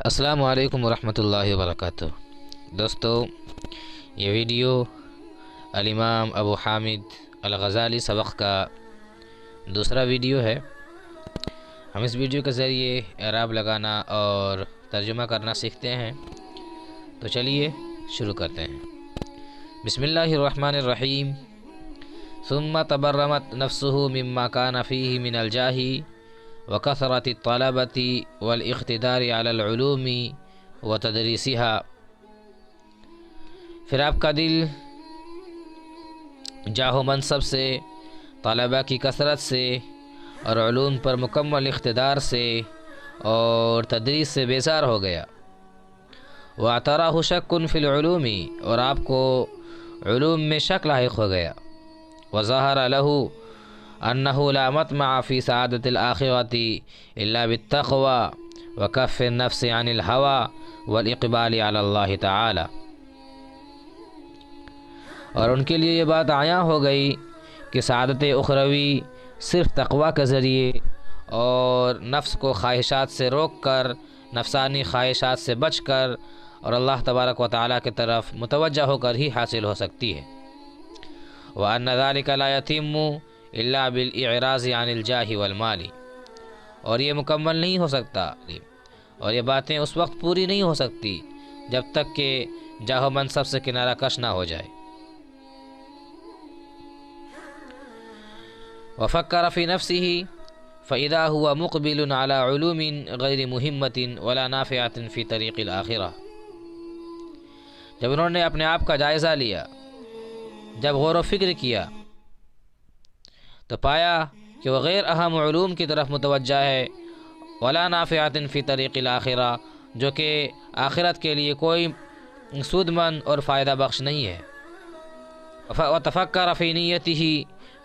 السلام علیکم ورحمۃ اللہ وبرکاتہ۔ دوستو، یہ ویڈیو الامام ابو حامد الغزالی سبق کا دوسرا ویڈیو ہے۔ ہم اس ویڈیو کے ذریعے اعراب لگانا اور ترجمہ کرنا سیکھتے ہیں، تو چلیے شروع کرتے ہیں۔ بسم اللہ الرحمن الرحیم۔ ثم تبرمت نفسه مما كان فيه من الجاه وكثرة الطلبة والاقتدار على العلوم وتدریسها۔ پھر آپ کا دل جاہ و منصب سے، طلباء کی کثرت سے اور علوم پر مکمل اقتدار سے اور تدریس سے بیزار ہو گیا۔ وَاعْتَرَاهُ شَكٌّ فِي الْعُلُومِ، اور آپ کو علوم میں شک لاحق ہو گیا۔ وَظَهَرَ لَهُ أنه لا مطمع في سعادة الآخرة إلا بالتقوى وكف النفس عن الهوى والإقبال على الله تعالى۔ اور ان کے لیے یہ بات عیاں ہو گئی کہ سعادت اخروی صرف تقوی کے ذریعے اور نفس کو خواہشات سے روک کر، نفسانی خواہشات سے بچ کر اور اللہ تبارک و تعالیٰ کی طرف متوجہ ہو کر ہی حاصل ہو سکتی ہے۔ وَأَنَّ ذَلِكَ لَا يَتِمُّ إِلَّا بِالْإِعْرَاضِ عَنِ الْجَاهِ وَالْمَالِ، اور یہ مکمل نہیں ہو سکتا، اور یہ باتیں اس وقت پوری نہیں ہو سکتی جب تک کہ جاہ و منصب سے کنارہ کش نہ ہو جائے۔ وَفَكَّرَ فِي نَفْسِهِ فَإِذَا هُوَ مُقْبِلٌ عَلَى عُلُومٍ غَيْرِ مُهِمَّةٍ وَلَا نَافِعَةٍ فِي طَرِيقِ الْآخِرَةِ۔ جب انہوں نے اپنے آپ کا جائزہ لیا، جب غور و فکر کیا، تو پایا کہ وہ غیر اہم علوم کی طرف متوجہ ہے، ولا نافعۃ فی طریق الآخرہ، جو کہ آخرت کے لیے کوئی سود مند اور فائدہ بخش نہیں ہے۔ وتفکر فی نیتہ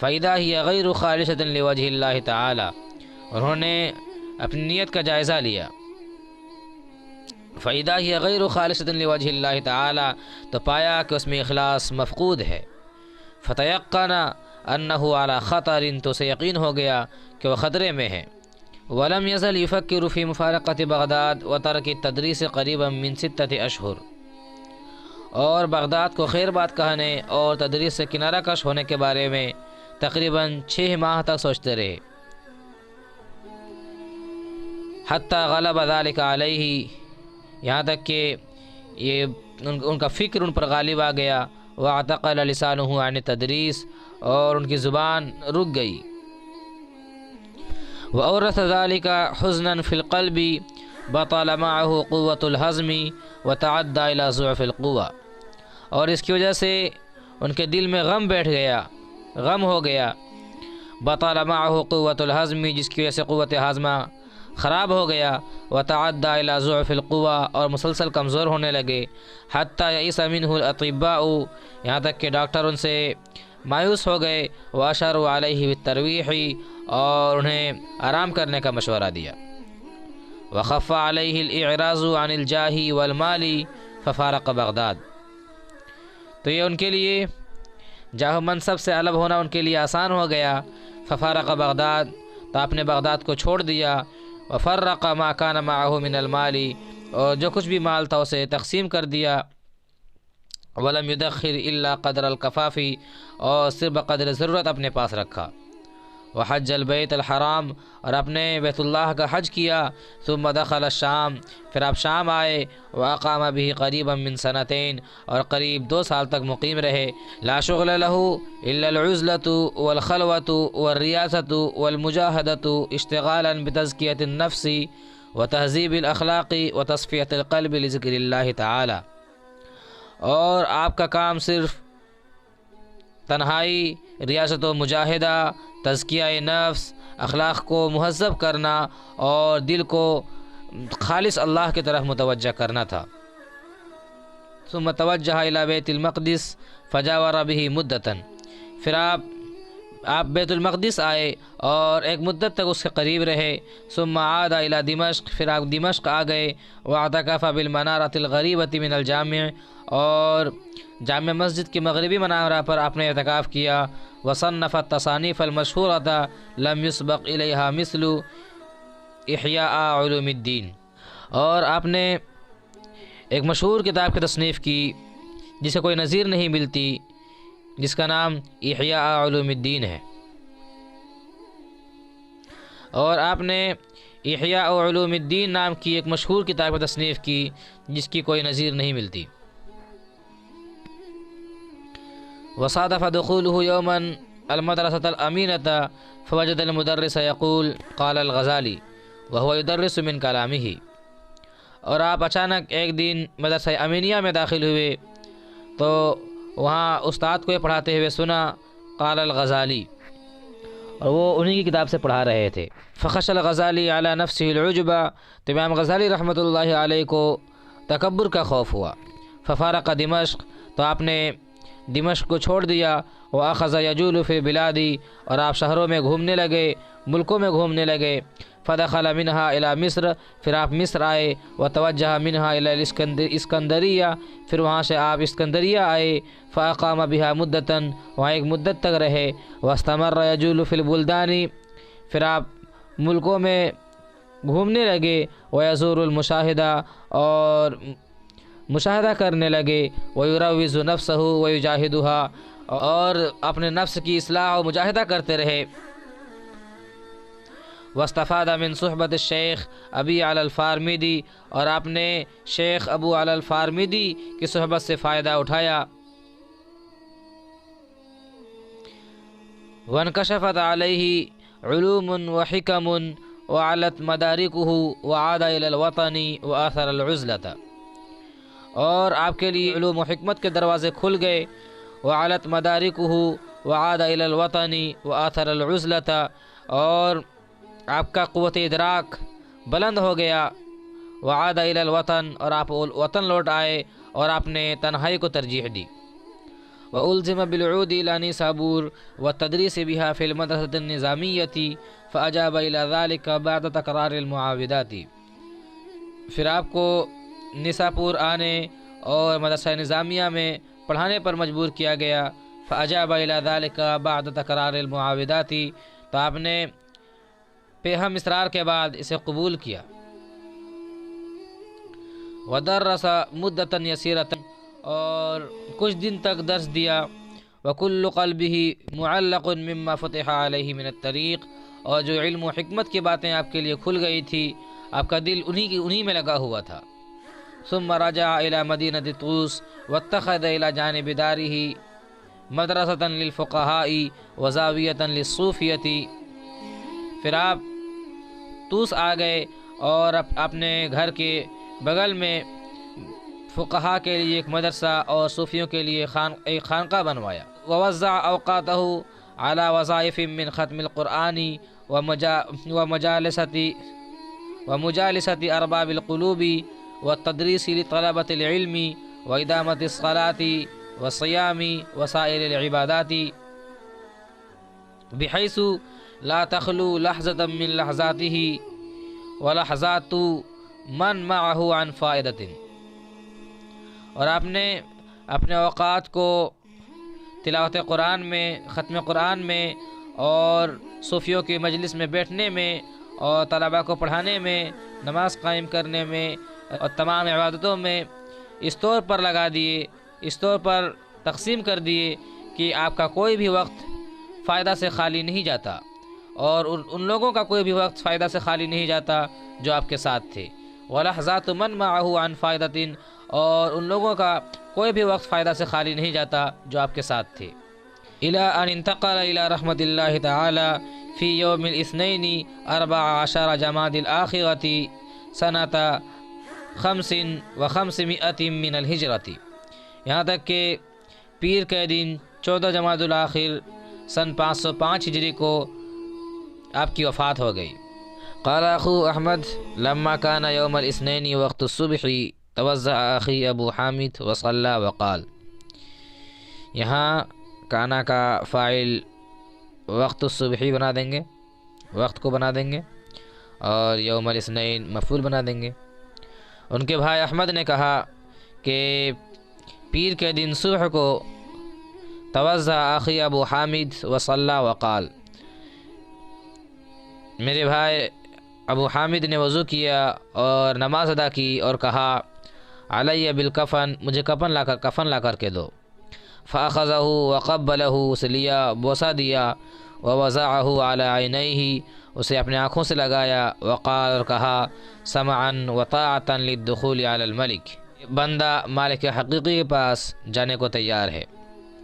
فاذا ہی غیر خالصۃ لوجہ اللہ تعالی، انہوں نے اپنی نیت کا جائزہ لیا، فاذا ہی غیر خالصۃ لوجہ اللہ تعالی، تو پایا کہ اس میں اخلاص مفقود ہے۔ فتیقن انہ علی خطر، تو سے یقین ہو گیا کہ وہ خطرے میں ہے۔ ولم یزل یفکر فی مفارقۃ بغداد وترک التدریس قریبا من 6 اشہر، اور بغداد کو خیر بات کہنے اور تدریس سے کنارہ کش ہونے کے بارے میں تقریباً 6 ماہ تک سوچتے رہے۔ حتی غلب ذلک علیہ، یہاں تک کہ یہ ان کا فکر ان پر غالب آ گیا۔ واعتقل لسانہ عن التدریس، اور ان کی زبان رک گئی۔ وأورث ذلك حزنا في القلب بطل معه قوة الهضم وتعدى إلى ضعف القوة، اور اس کی وجہ سے ان کے دل میں غم بیٹھ گیا، غم ہو گیا۔ بطل معه قوة الهضم، جس کی وجہ سے قوت ہاضمہ خراب ہو گیا۔ وتعدى إلى ضعف القوة، اور مسلسل کمزور ہونے لگے۔ حتى يئس منه الأطباء، یہاں تک کہ ڈاکٹر ان سے مایوس ہو گئے۔ واشاروا علیہ بالترویح، اور انہیں آرام کرنے کا مشورہ دیا۔ وخف علیہ الاعراض عن الجاہ والمال ففارق بغداد، تو یہ ان کے لیے جاہ و منصب سے الگ ہونا ان کے لیے آسان ہو گیا۔ ففارق بغداد، تو آپ نے بغداد کو چھوڑ دیا۔ وفرق ما كان معه من المال، اور جو کچھ بھی مال تھا اسے تقسیم کر دیا۔ ولم يدخر الا قدر الکفاف، اور صرف بقدر ضرورت اپنے پاس رکھا۔ وحج البیت الحرام، اور اپنے بیت اللہ کا حج کیا۔ ثم دخل الشام، پھر آپ شام آئے۔ واقام به قریبا من 2 اور قریب 2 سال تک مقیم رہے۔ لا شغل له الا العزلة والخلوة والریاست والمجاہدة اشتغالا بتزکیة النفس وتہذیب الاخلاق وتصفیة القلب لذکر اللہ تعالی، اور آپ کا کام صرف تنہائی، ریاست و مجاہدہ، تزکیہ نفس، اخلاق کو مہذب کرنا اور دل کو خالص اللہ کی طرف متوجہ کرنا تھا۔ ثم توجہ الی بیت المقدس فجاور به مدتا، پھر آپ بیت المقدس آئے اور ایک مدت تک اس کے قریب رہے۔ ثم عاد الی دمشق، پھر آپ دمشق آ گئے۔ واعتکف بالمنارۃ الغریبۃ من الجامع، اور جامع مسجد کی مغربی منارہ پر آپ نے اعتکاف کیا۔ وصنف التصانیف المشہورۃ لم یسبق الیہا مثل احیاء علوم الدین، اور آپ نے ایک مشہور کتاب کی تصنیف کی جسے کوئی نظیر نہیں ملتی، جس کا نام احیاء علوم الدین ہے، اور آپ نے احیاء علوم الدین نام کی ایک مشہور کتاب کی تصنیف کی جس کی کوئی نظیر نہیں ملتی۔ وصادف دخوله يوما المدرسة الأمينة فوجد المدرس يقول قال الغزالی وهو يدرس من كلامه، اور آپ اچانک ایک دن مدرسہ امینیہ میں داخل ہوئے تو وہاں استاد کو یہ پڑھاتے ہوئے سنا قال الغزالی، اور وہ انہی کی کتاب سے پڑھا رہے تھے۔ فخش الغزالی علی نفسه العجب، تو امام غزالی رحمۃ اللہ علیہ کو تکبر کا خوف ہوا۔ ففارق دمشق، تو آپ نے دمشق کو چھوڑ دیا۔ واخذ یجول فی بلادی، اور آپ شہروں میں گھومنے لگے، ملکوں میں گھومنے لگے۔ فدخل منہا الی مصر، پھر آپ مصر آئے۔ وتوجہ منہا الی اسکندریہ، پھر وہاں سے آپ اسکندریہ آئے۔ فاقام بها مدتاً، وہاں ایک مدت تک رہے۔ واستمر یجول فی البلدان، پھر آپ ملکوں میں گھومنے لگے۔ ویزور المشاہدہ، اور مشاہدہ کرنے لگے۔ ویروز نفسہ ویجاہدها، اور اپنے نفس کی اصلاح و مجاہدہ کرتے رہے۔ واستفاد من صحبت الشیخ ابی علی الفارمیدی، اور آپ نے شیخ ابو علی الفارمیدی کی صحبت سے فائدہ اٹھایا۔ وانکشفت علیہ علوم وحکم وعلت مدارکہ وعاد الی الوطن واثر العزلۃ، اور آپ کے لیے علوم و حکمت کے دروازے کھل گئے۔ وعلت مدارکہ وعاد الی الوطن واثر العزلۃ، اور آپ کا قوت ادراک بلند ہو گیا۔ وعاد الی الوطن، اور آپ وطن لوٹ آئے اور آپ نے تنہائی کو ترجیح دی۔ وألزم بالعود إلى نيسابور والتدريس بها في المدرسة النظامية فأجاب إلى ذلك بعد تكرار المعاودات، پھر آپ کو نیساپور آنے اور مدرسہ نظامیہ میں پڑھانے پر مجبور کیا گیا۔ فأجاب إلى ذلك بعد تكرار المعاودات، تو آپ نے پیہم اصرار کے بعد اسے قبول کیا۔ ودرس مدتا یسیرتا، اور کچھ دن تک درس دیا۔ وکل قلبہ معلق مما فتح علیہ من الطریق، اور جو علم و حکمت کی باتیں آپ کے لیے کھل گئی تھی، آپ کا دل انہی میں لگا ہوا تھا۔ ثم رجع الى مدینہ طوس واتخذ الى جانب دارہ مدرسۃ للفقہاء وزاویۃ للصوفیۃ، پھر آپ طوس آ گئے اور اپنے گھر کے بغل میں فقہا کے لیے ایک مدرسہ اور صوفیوں کے لیے ایک خانقاہ بنوایا۔ ووزع اوقاتہ علی وظائف من ختم القرآن ومجالسة ارباب القلوب والتدریس لطلبة العلم وادامة الصلاة والصيام وسائر العبادات، بحيث لا تخلو لحظة من لحظاته ولحظات من معه عن فائدة، اور آپ نے اپنے اوقات کو تلاوت قرآن میں، ختم قرآن میں، اور صوفیوں کی مجلس میں بیٹھنے میں، اور طلباء کو پڑھانے میں، نماز قائم کرنے میں، اور تمام عبادتوں میں اس طور پر لگا دیے، اس طور پر تقسیم کر دیے کہ آپ کا کوئی بھی وقت فائدہ سے خالی نہیں جاتا، اور ان لوگوں کا کوئی بھی وقت فائدہ سے خالی نہیں جاتا جو آپ کے ساتھ تھے۔ وَلَحْظَاتُ مَنْ مَعَهُ عَنْ فَائِدَةٍ، اور ان لوگوں کا کوئی بھی وقت فائدہ سے خالی نہیں جاتا جو آپ کے ساتھ تھے۔ إِلَىٰ أَنْ انتقل إِلَىٰ رحمة اللَّهِ تَعَالَىٰ فِي يَوْمِ الْإِثْنَيْنِ 14 جمادی الآخرة سنة 500 من الہجرة، یہاں تک کہ پیر کے دن 14 جمادی الآخر سن 505 ہجری کو آپ کی وفات ہو گئی۔ قال اخو احمد لما كان يوم الاثنين وقت الصبح توزع اخی ابو حامد وصلى وقال، یہاں کانا کا فاعل وقت الصبحی بنا دیں گے، وقت کو بنا دیں گے، اور یوم الاثنین مفعول بنا دیں گے۔ ان کے بھائی احمد نے کہا کہ پیر کے دن صبح کو توزع اخی ابو حامد وصلى وقال، میرے بھائی ابو حامد نے وضو کیا اور نماز ادا کی اور کہا علیہ بالکفن، مجھے کفن لا کر کے دو۔ فاخذہ وقبلہ، اسے لیا، بوسہ دیا، ووضعہ علی عینیہ، اسے اپنے آنکھوں سے لگایا، وقال، اور کہا سمعا وطاعتا للدخول علی الملک، بندہ مالک حقیقی کے پاس جانے کو تیار ہے۔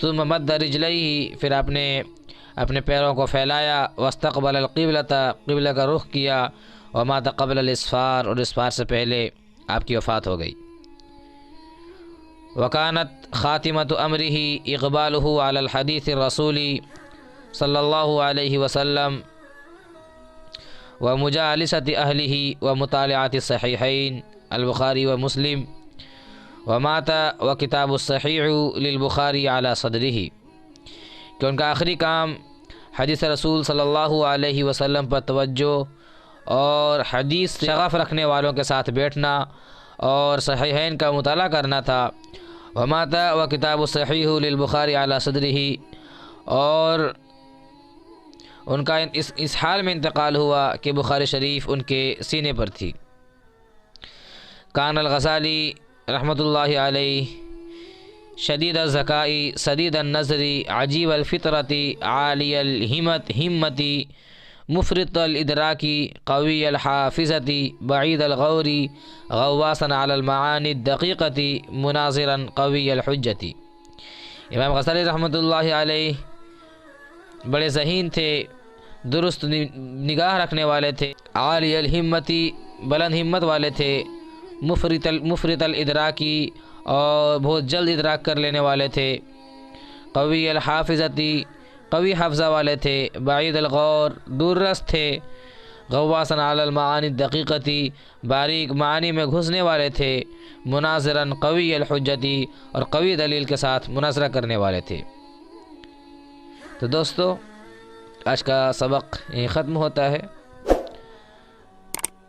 ثم مد رجلیہ، پھر اپنے پیروں کو پھیلایا، واستقبل القبلۃ، قبلہ کا رخ کیا، ومات قبل الاسفار، اور اسفار سے پہلے آپ کی وفات ہو گئی۔ وکانت خاتمۃ امرہ اقبالہ علی الحدیث الرسولی صلی اللہ علیہ وسلم ومجالسۃ اہلہ ومطالعۃ الصحیحین البخاری ومسلم، ومات وکتاب الصحیح للبخاری علی صدرہ، کہ ان کا آخری کام حدیث رسول صلی اللہ علیہ وسلم پر توجہ اور حدیث شغف رکھنے والوں کے ساتھ بیٹھنا اور صحیحین کا مطالعہ کرنا تھا۔ ومات وکتاب الصحیح للبخاری علی صدرہ، اور ان کا اس حال میں انتقال ہوا کہ بخاری شریف ان کے سینے پر تھی۔ کان الغزالی رحمۃ اللہ علیہ شدید الذکاء سدید النظر عجیب الفطرت عالی الہمت مفرط الادراک قوی الحافظت بعید الغور غواسا علی المعانی الدقیقۃ مناظرا قوی الحجت۔ امام غزالی رحمۃ اللہ علیہ بڑے ذہین تھے، درست نگاہ رکھنے والے تھے، عالی الہمتی، بلند ہمت والے تھے، مفرط الادراکی، اور بہت جلد ادراک کر لینے والے تھے، قوی الحافظتی، قوی حافظہ والے تھے، بعید الغور، دور رس تھے، غواسن علی المعانی الدقیقتی، باریک معانی میں گھسنے والے تھے، مناظراً قوی الحجتی، اور قوی دلیل کے ساتھ مناظرہ کرنے والے تھے۔ تو دوستو، آج کا سبق یہیں ختم ہوتا ہے۔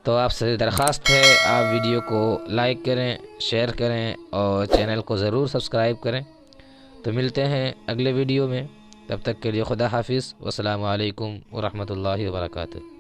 تو آپ سے درخواست ہے آپ ویڈیو کو لائک کریں، شیئر کریں اور چینل کو ضرور سبسکرائب کریں۔ تو ملتے ہیں اگلے ویڈیو میں، تب تک کے لیے خدا حافظ، والسلام علیکم ورحمۃ اللہ وبرکاتہ۔